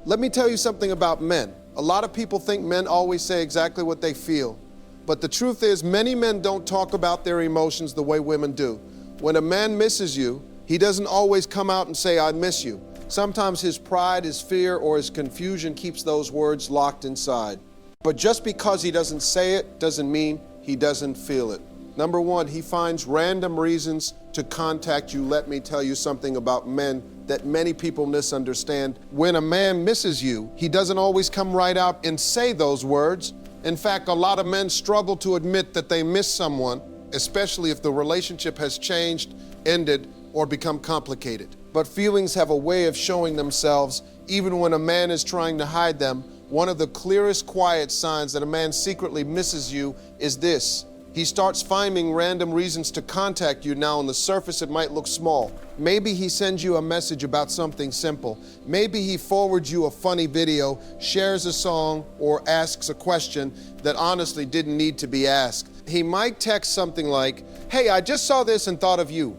Let me tell you something about men. A lot of people think men always say exactly what they feel. But the truth is, many men don't talk about their emotions the way women do. When a man misses you, he doesn't always come out and say, I miss you. Sometimes his pride, his fear, or his confusion keeps those words locked inside. But just because he doesn't say it doesn't mean he doesn't feel it. Number one, he finds random reasons to contact you. Let me tell you something about men that many people misunderstand. When a man misses you, he doesn't always come right out and say those words. In fact, a lot of men struggle to admit that they miss someone, especially if the relationship has changed, ended, or become complicated. But feelings have a way of showing themselves even when a man is trying to hide them. One of the clearest quiet signs that a man secretly misses you is this. He starts finding random reasons to contact you. Now, on the surface, it might look small. Maybe he sends you a message about something simple. Maybe he forwards you a funny video, shares a song, or asks a question that honestly didn't need to be asked. He might text something like, hey, I just saw this and thought of you.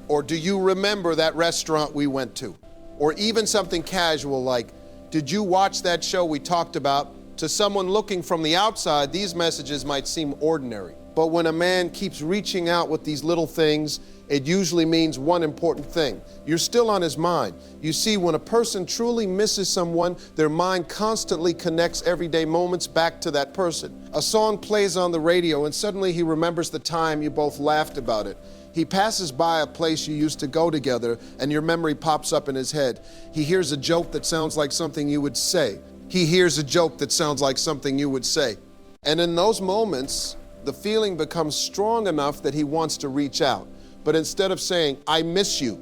Or do you remember that restaurant we went to? Or even something casual like, did you watch that show we talked about? To someone looking from the outside, these messages might seem ordinary. But when a man keeps reaching out with these little things, it usually means one important thing. You're still on his mind. You see, when a person truly misses someone, their mind constantly connects everyday moments back to that person. A song plays on the radio and suddenly he remembers the time you both laughed about it. He passes by a place you used to go together and your memory pops up in his head. He hears a joke that sounds like something you would say. He hears a joke that sounds like something you would say. And in those moments, the feeling becomes strong enough that he wants to reach out. But instead of saying, I miss you,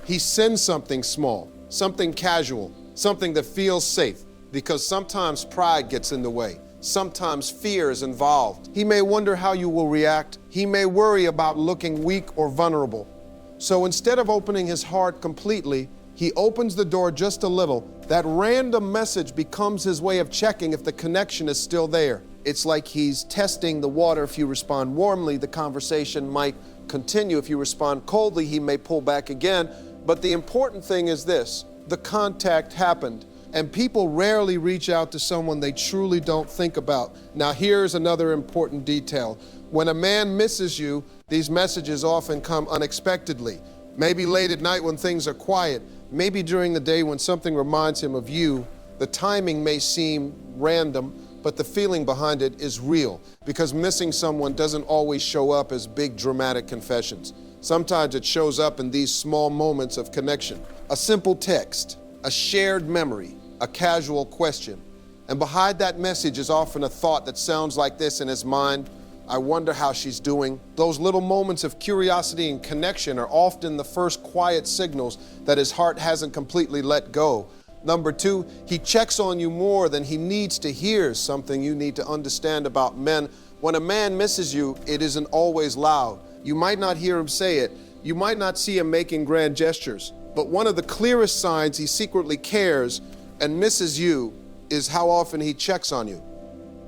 he sends something small, something casual, something that feels safe, because sometimes pride gets in the way. Sometimes fear is involved. He may wonder how you will react. He may worry about looking weak or vulnerable. So instead of opening his heart completely, he opens the door just a little. That random message becomes his way of checking if the connection is still there. It's like he's testing the water. If you respond warmly, the conversation might continue. If you respond coldly, he may pull back again. But the important thing is this: the contact happened. And people rarely reach out to someone they truly don't think about. Now, here's another important detail. When a man misses you, these messages often come unexpectedly. Maybe late at night when things are quiet. Maybe during the day when something reminds him of you. The timing may seem random, but the feeling behind it is real, because missing someone doesn't always show up as big dramatic confessions. Sometimes it shows up in these small moments of connection. A simple text, a shared memory, a casual question. And behind that message is often a thought that sounds like this in his mind: I wonder how she's doing. Those little moments of curiosity and connection are often the first quiet signals that his heart hasn't completely let go. Number two, he checks on you more than he needs to hear. Something you need to understand about men: when a man misses you, it isn't always loud. You might not hear him say it. You might not see him making grand gestures. But one of the clearest signs he secretly cares and misses you is how often he checks on you.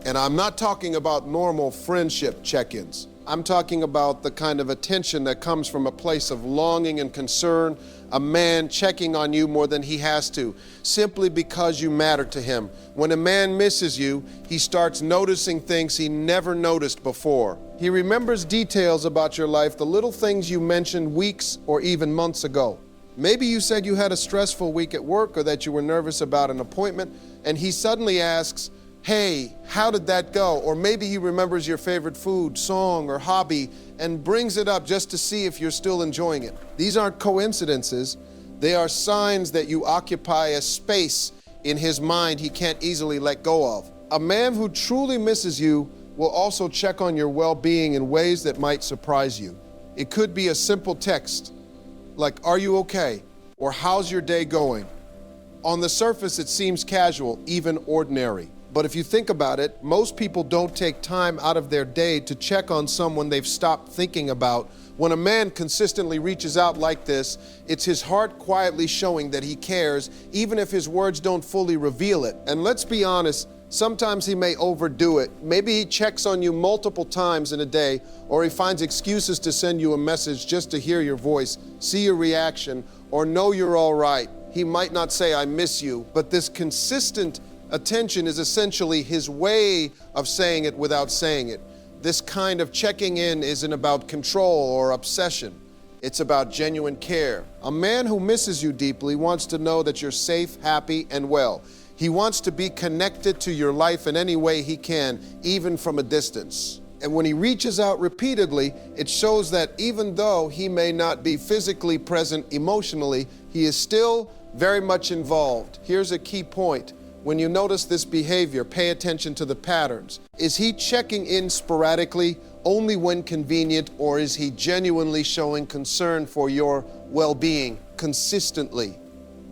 And I'm not talking about normal friendship check-ins. I'm talking about the kind of attention that comes from a place of longing and concern, a man checking on you more than he has to, simply because you matter to him. When a man misses you, he starts noticing things he never noticed before. He remembers details about your life, the little things you mentioned weeks or even months ago. Maybe you said you had a stressful week at work or that you were nervous about an appointment, and he suddenly asks, hey, how did that go? Or maybe he remembers your favorite food, song, or hobby and brings it up just to see if you're still enjoying it. These aren't coincidences. They are signs that you occupy a space in his mind he can't easily let go of. A man who truly misses you will also check on your well-being in ways that might surprise you. It could be a simple text like, are you okay? Or how's your day going? On the surface, it seems casual, even ordinary. But if you think about it, most people don't take time out of their day to check on someone they've stopped thinking about. When a man consistently reaches out like this, it's his heart quietly showing that he cares, even if his words don't fully reveal it. And let's be honest, sometimes he may overdo it. Maybe he checks on you multiple times in a day, or he finds excuses to send you a message just to hear your voice, see your reaction, or know you're all right. he might not say, I miss you, but this consistent attention is essentially his way of saying it without saying it. This kind of checking in isn't about control or obsession. It's about genuine care. A man who misses you deeply wants to know that you're safe, happy, and well. He wants to be connected to your life in any way he can, even from a distance. And when he reaches out repeatedly, it shows that even though he may not be physically present emotionally, he is still very much involved. Here's a key point. When you notice this behavior, pay attention to the patterns. Is he checking in sporadically, only when convenient, or is he genuinely showing concern for your well-being consistently?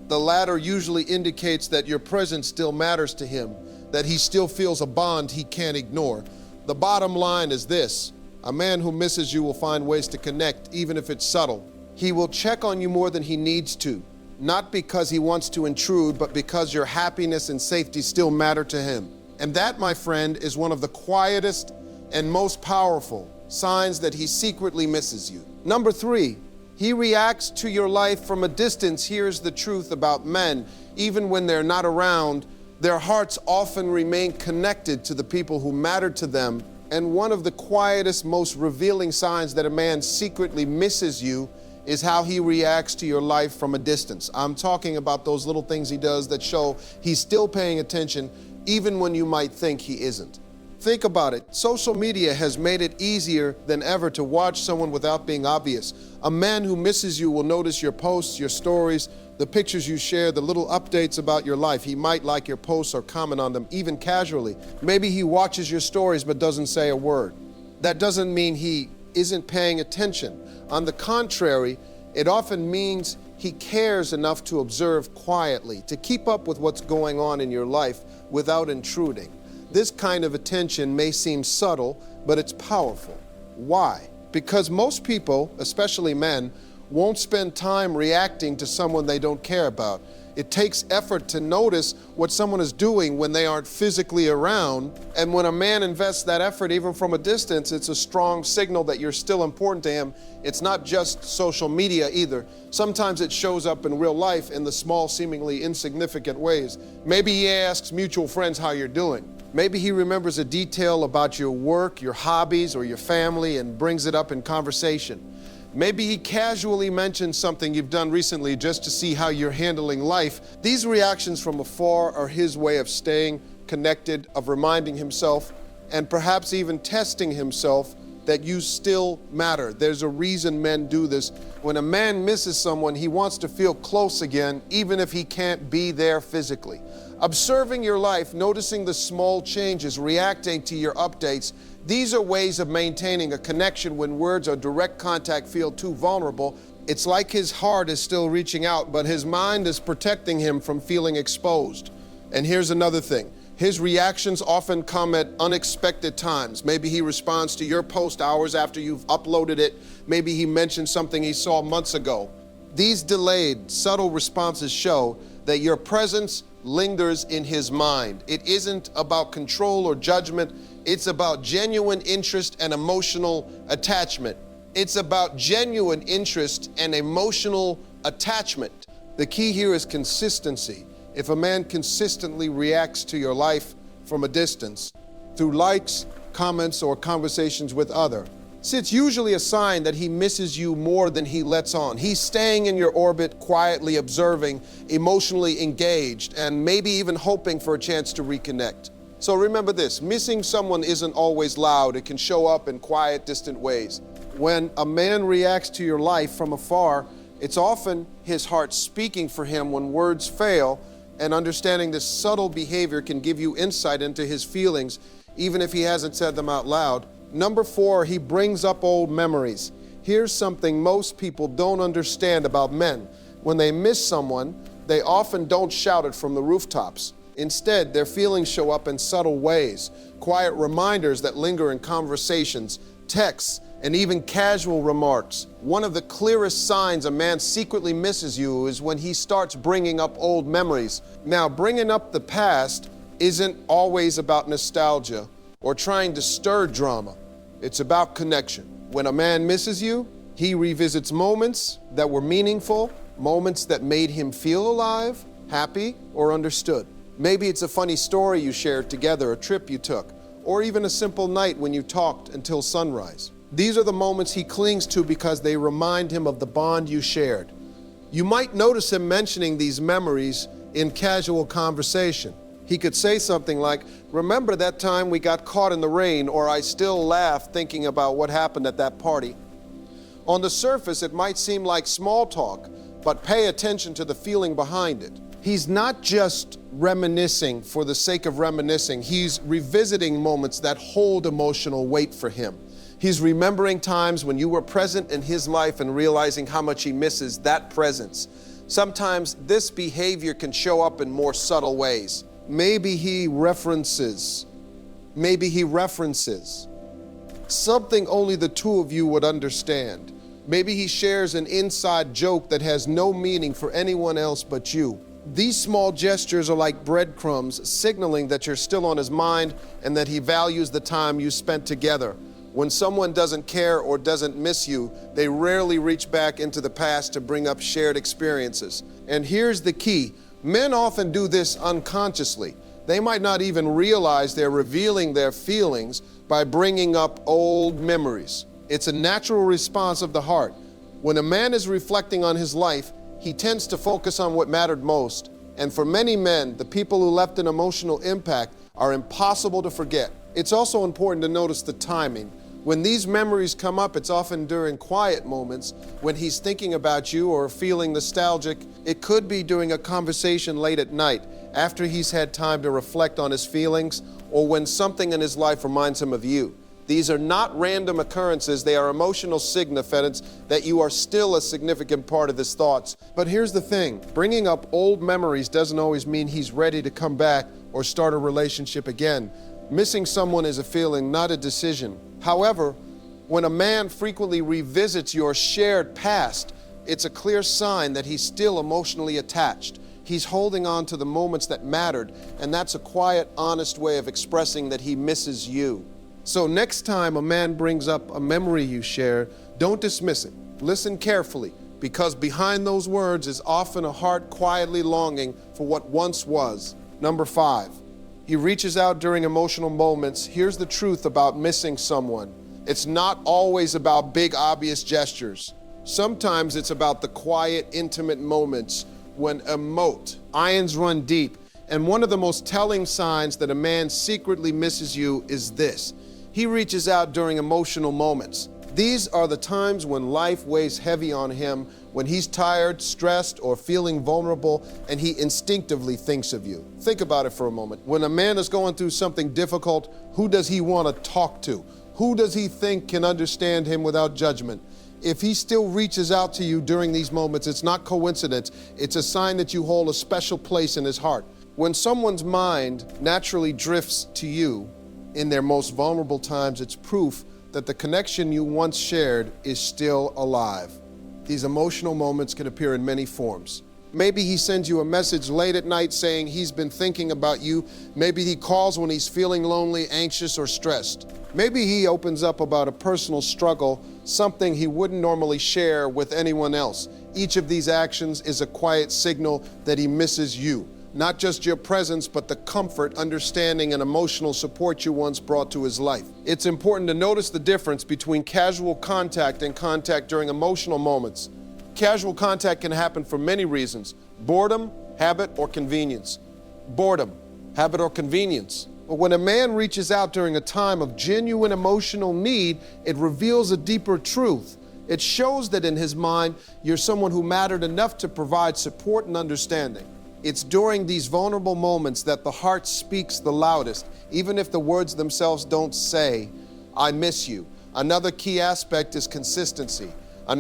The latter usually indicates that your presence still matters to him, that he still feels a bond he can't ignore. The bottom line is this: a man who misses you will find ways to connect, even if it's subtle. He will check on you more than he needs to, not because he wants to intrude, but because your happiness and safety still matter to him. And that, my friend, is one of the quietest and most powerful signs that he secretly misses you. Number 3, he reacts to your life from a distance. Here's the truth about men. Even when they're not around, their hearts often remain connected to the people who matter to them. And one of the quietest, most revealing signs that a man secretly misses you is how he reacts to your life from a distance. I'm talking about those little things he does that show he's still paying attention, even when you might think he isn't. Think about it. Social media has made it easier than ever to watch someone without being obvious. A man who misses you will notice your posts, your stories, the pictures you share, the little updates about your life. He might like your posts or comment on them, even casually. Maybe he watches your stories but doesn't say a word. That doesn't mean he isn't paying attention. On the contrary, it often means he cares enough to observe quietly, to keep up with what's going on in your life without intruding. This kind of attention may seem subtle, but it's powerful. Why? Because most people, especially men, won't spend time reacting to someone they don't care about. It takes effort to notice what someone is doing when they aren't physically around. And when a man invests that effort, even from a distance, it's a strong signal that you're still important to him. It's not just social media either. Sometimes it shows up in real life in the small, seemingly insignificant ways. Maybe he asks mutual friends how you're doing. Maybe he remembers a detail about your work, your hobbies, or your family and brings it up in conversation. Maybe he casually mentions something you've done recently just to see how you're handling life. These reactions from afar are his way of staying connected, of reminding himself, and perhaps even testing himself that you still matter. There's a reason men do this. When a man misses someone, he wants to feel close again, even if he can't be there physically. Observing your life, noticing the small changes, reacting to your updates, these are ways of maintaining a connection when words or direct contact feel too vulnerable. It's like his heart is still reaching out, but his mind is protecting him from feeling exposed. And here's another thing. His reactions often come at unexpected times. Maybe he responds to your post hours after you've uploaded it. Maybe he mentioned something he saw months ago. These delayed, subtle responses show that your presence lingers in his mind. It isn't about control or judgment. It's about genuine interest and emotional attachment. It's about genuine interest and emotional attachment. The key here is consistency. If a man consistently reacts to your life from a distance, through likes, comments, or conversations with others, it's usually a sign that he misses you more than he lets on. He's staying in your orbit, quietly observing, emotionally engaged, and maybe even hoping for a chance to reconnect. So remember this, missing someone isn't always loud. It can show up in quiet, distant ways. When a man reacts to your life from afar, it's often his heart speaking for him when words fail, and understanding this subtle behavior can give you insight into his feelings, even if he hasn't said them out loud. Number 4, he brings up old memories. Here's something most people don't understand about men. When they miss someone, they often don't shout it from the rooftops. Instead, their feelings show up in subtle ways, quiet reminders that linger in conversations, texts, and even casual remarks. One of the clearest signs a man secretly misses you is when he starts bringing up old memories. Now, bringing up the past isn't always about nostalgia or trying to stir drama. It's about connection. When a man misses you, he revisits moments that were meaningful, moments that made him feel alive, happy, or understood. Maybe it's a funny story you shared together, a trip you took, or even a simple night when you talked until sunrise. These are the moments he clings to because they remind him of the bond you shared. You might notice him mentioning these memories in casual conversation. He could say something like, "Remember that time we got caught in the rain," or "I still laugh thinking about what happened at that party." On the surface, it might seem like small talk, but pay attention to the feeling behind it. He's not just reminiscing for the sake of reminiscing. He's revisiting moments that hold emotional weight for him. He's remembering times when you were present in his life and realizing how much he misses that presence. Sometimes this behavior can show up in more subtle ways. Maybe he references something only the two of you would understand. Maybe he shares an inside joke that has no meaning for anyone else but you. These small gestures are like breadcrumbs, signaling that you're still on his mind and that he values the time you spent together. When someone doesn't care or doesn't miss you, they rarely reach back into the past to bring up shared experiences. And here's the key. Men often do this unconsciously. They might not even realize they're revealing their feelings by bringing up old memories. It's a natural response of the heart. When a man is reflecting on his life, he tends to focus on what mattered most. And for many men, the people who left an emotional impact are impossible to forget. It's also important to notice the timing. When these memories come up, it's often during quiet moments, when he's thinking about you or feeling nostalgic. It could be during a conversation late at night, after he's had time to reflect on his feelings, or when something in his life reminds him of you. These are not random occurrences, they are emotional significance that you are still a significant part of his thoughts. But here's the thing, bringing up old memories doesn't always mean he's ready to come back or start a relationship again. Missing someone is a feeling, not a decision. However, when a man frequently revisits your shared past, it's a clear sign that he's still emotionally attached. He's holding on to the moments that mattered, and that's a quiet, honest way of expressing that he misses you. So next time a man brings up a memory you share, don't dismiss it. Listen carefully, because behind those words is often a heart quietly longing for what once was. Number 5, he reaches out during emotional moments. Here's the truth about missing someone. It's not always about big, obvious gestures. Sometimes it's about the quiet, intimate moments when irons run deep. And one of the most telling signs that a man secretly misses you is this. He reaches out during emotional moments. These are the times when life weighs heavy on him, when he's tired, stressed, or feeling vulnerable, and he instinctively thinks of you. Think about it for a moment. When a man is going through something difficult, who does he want to talk to? Who does he think can understand him without judgment? If he still reaches out to you during these moments, it's not coincidence. It's a sign that you hold a special place in his heart. When someone's mind naturally drifts to you in their most vulnerable times, it's proof that the connection you once shared is still alive. These emotional moments can appear in many forms. Maybe he sends you a message late at night saying he's been thinking about you. Maybe he calls when he's feeling lonely, anxious, or stressed. Maybe he opens up about a personal struggle, something he wouldn't normally share with anyone else. Each of these actions is a quiet signal that he misses you. Not just your presence, but the comfort, understanding, and emotional support you once brought to his life. It's important to notice the difference between casual contact and contact during emotional moments. Casual contact can happen for many reasons: boredom, habit, or convenience. Boredom, habit, or convenience. But when a man reaches out during a time of genuine emotional need, it reveals a deeper truth. It shows that in his mind, you're someone who mattered enough to provide support and understanding. It's during these vulnerable moments that the heart speaks the loudest, even if the words themselves don't say, "I miss you." Another key aspect is consistency. A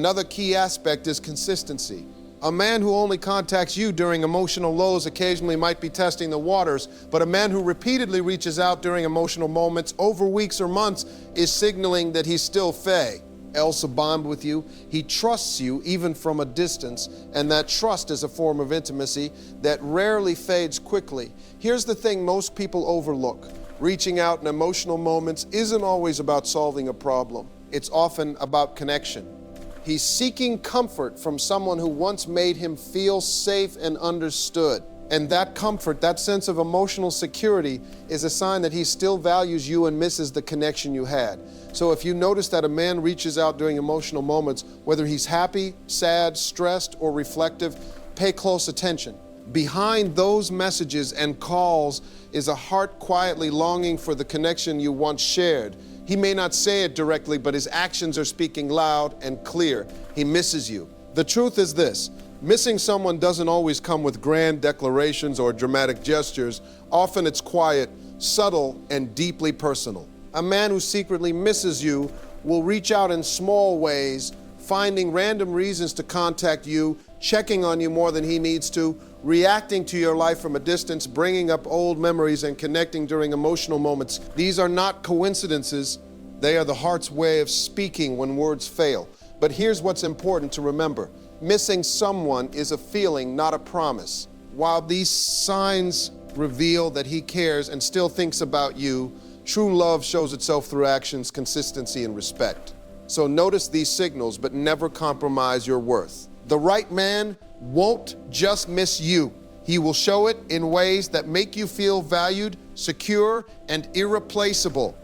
man who only contacts you during emotional lows occasionally might be testing the waters, but a man who repeatedly reaches out during emotional moments over weeks or months is signaling that he's still else a bond with you. He trusts you even from a distance, and that trust is a form of intimacy that rarely fades quickly. Here's the thing most people overlook. Reaching out in emotional moments isn't always about solving a problem. It's often about connection. He's seeking comfort from someone who once made him feel safe and understood. And that comfort, that sense of emotional security, is a sign that he still values you and misses the connection you had. So if you notice that a man reaches out during emotional moments, whether he's happy, sad, stressed, or reflective, pay close attention. Behind those messages and calls is a heart quietly longing for the connection you once shared. He may not say it directly, but his actions are speaking loud and clear. He misses you. The truth is this: missing someone doesn't always come with grand declarations or dramatic gestures. Often it's quiet, subtle, and deeply personal. A man who secretly misses you will reach out in small ways, finding random reasons to contact you, checking on you more than he needs to, reacting to your life from a distance, bringing up old memories and connecting during emotional moments. These are not coincidences. They are the heart's way of speaking when words fail. But here's what's important to remember. Missing someone is a feeling, not a promise. While these signs reveal that he cares and still thinks about you, true love shows itself through actions, consistency, and respect. So notice these signals, but never compromise your worth. The right man won't just miss you. He will show it in ways that make you feel valued, secure, and irreplaceable.